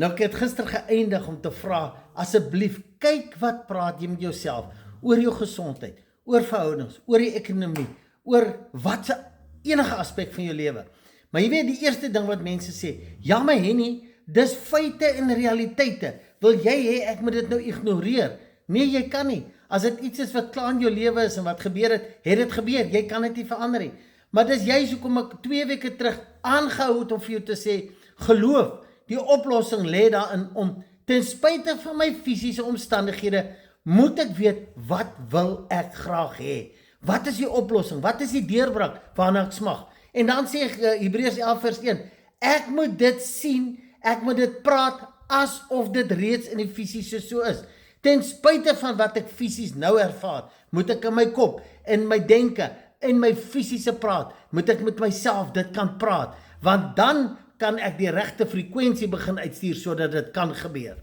Nou, ek het gister geëindig om te vra, asseblief, kyk wat praat jy met jouself, oor jou gesondheid, oor verhoudings, oor die ekonomie, oor wat se enige aspek van jou lewe. Maar jy weet, die eerste ding wat mense sê, ja my Henny, dis feite en realiteite, wil jy hê ek moet dit nou ignoreer? Nee, jy kan nie. As dit iets is wat klaar in jou lewe is en wat gebeur het, het dit gebeur, jy kan dit nie verander nie. Maar dis juist hoekom ek 2 weke terug aangehou het om vir jou te sê, geloof, die oplossing lê daarin om, ten spyte van my fisiese omstandighede, moet ek weet, wat wil ek graag hê? Wat is die oplossing? Wat is die deurbraak waarna ek smag? En dan sê Hebreërs 11 vers 1, ek moet dit sien, ek moet dit praat, asof dit reeds in die fisiese so is. Ten spyte van wat ek fisies nou ervaar, moet ek in my kop, in my denke, in my fisiese praat, moet ek met myself dit kan praat, want dan kan ek die regte frekwensie begin uitstuur, sodat dit kan gebeur.